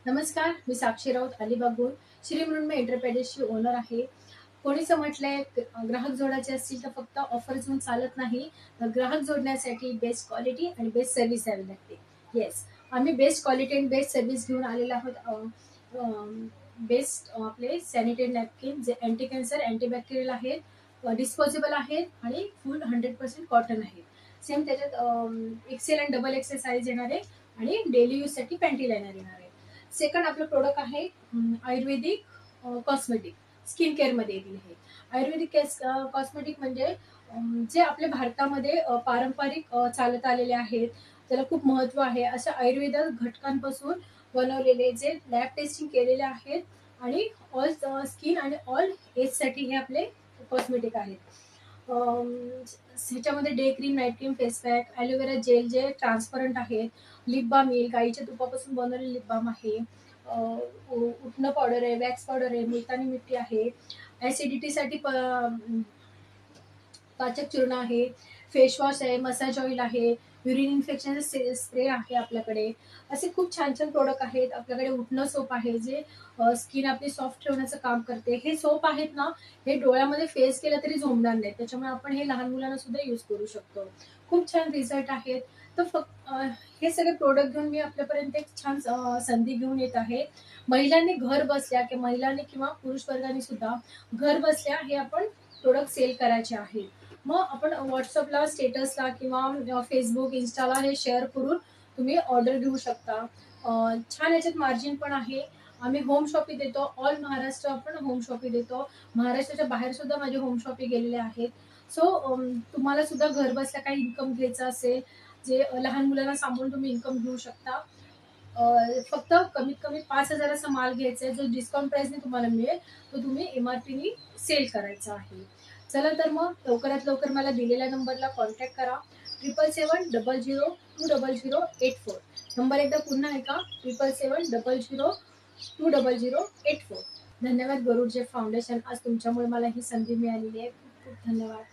नमस्कार, मी साक्षी राऊत अलिबागहून श्री मृण्मय एंटरप्राइजेसची ओनर आहे. कोणीच म्हटलंय ग्राहक जोडायचे असतील तर फक्त ऑफर्स घेऊन चालत नाही. तर ग्राहक जोडण्यासाठी बेस्ट क्वालिटी आणि बेस्ट सर्व्हिस द्यावी लागते. येस, आम्ही बेस्ट क्वालिटी आणि बेस्ट सर्व्हिस घेऊन आलेलो आहोत. बेस्ट आपले सॅनिटरी नॅपकिन जे अँटी कॅन्सर, अँटीबॅक्टेरियल आहेत, डिस्पोजेबल आहेत आणि फुल 100% कॉटन आहेत. सेम त्याच्यात एक्सेल आणि डबल एक्सेल साईज येणार आहे आणि डेली यूजसाठी पॅन्टी लायनर येणार आहे. सेकंड आपलं प्रोडक्ट आहे आयुर्वेदिक कॉस्मेटिक स्किन केअरमध्ये येतील हे. आयुर्वेदिक कॉस्मेटिक म्हणजे जे आपल्या भारतामध्ये पारंपरिक चालत आलेले आहेत, त्याला खूप महत्त्व आहे. अशा आयुर्वेद घटकांपासून बनवलेले जे लॅब टेस्टिंग केलेले आहेत आणि ऑल स्किन आणि ऑल एजसाठी हे आपले कॉस्मेटिक आहेत. ह्याच्यामध्ये day cream, night cream, face pack, aloe vera gel जे ट्रान्सपरंट आहेत, लिप बाम येईल, गाईच्या तुपापासून बनवलेले लिप बाम आहे, उटणं पावडर आहे, वॅक्स पावडर आहे, मुलतानी मिट्टी आहे, ॲसिडिटीसाठी पाचक चूर्ण आहे, फेस वॉश आहे, मसाज ऑइल आहे, युरिन इन्फेक्शनचा स्प्रे आहे आपल्याकडे. असे खूप छान छान प्रोडक्ट आहेत. आपल्याकडे उटणं सोप आहे जे स्किन आपली सॉफ्ट ठेवण्याचं काम करते. हे सोप आहेत ना, हे डोळ्यामध्ये फेस केलं तरी झोंबणार नाही. त्याच्यामुळे आपण हे लहान मुलांना सुद्धा यूज करू शकतो. खूप छान रिझल्ट आहेत. तर हे सगळे प्रोडक्ट घेऊन मी आपल्यापर्यंत एक छान संधी घेऊन येत आहे. महिलांनी घर बसल्या किंवा महिलांनी किंवा पुरुष वर्गाने सुद्धा घर बसल्या हे आपण प्रोडक्ट सेल करायचे आहेत. मग आपण व्हॉट्सअपला, स्टेटसला किंवा फेसबुक, इन्स्टाला हे शेअर करून तुम्ही ऑर्डर घेऊ शकता. छान याच्यात मार्जिन पण आहे. आम्ही होम शॉपी देतो. ऑल महाराष्ट्र आपण होम शॉपी देतो. महाराष्ट्राच्या बाहेर सुद्धा माझे होम शॉपी गेलेले आहेत. सो तुम्हाला सुद्धा घर बसल्या काही इन्कम घ्यायचं असेल, जे लहान मुलांना सांभाळून तुम्ही इन्कम घेऊ शकता. फक्त कमीत कमी 5,000 चा माल घ्यायचा आहे, जो डिस्काउंट प्राइसने तुम्हाला मिळेल, तो तुम्ही एम-आर-पीनी सेल करायचा आहे. चला तर मग लवकरात लवकर मला दिलेल्या नंबरला कॉन्टॅक्ट करा. 777-0020084. नंबर एकदा पुन्हा ऐका, 777-0020084. धन्यवाद गरुड जेफ फाउंडेशन. आज तुमच्यामुळे मला ही संधी मिळालेली आहे. खूप खूप धन्यवाद.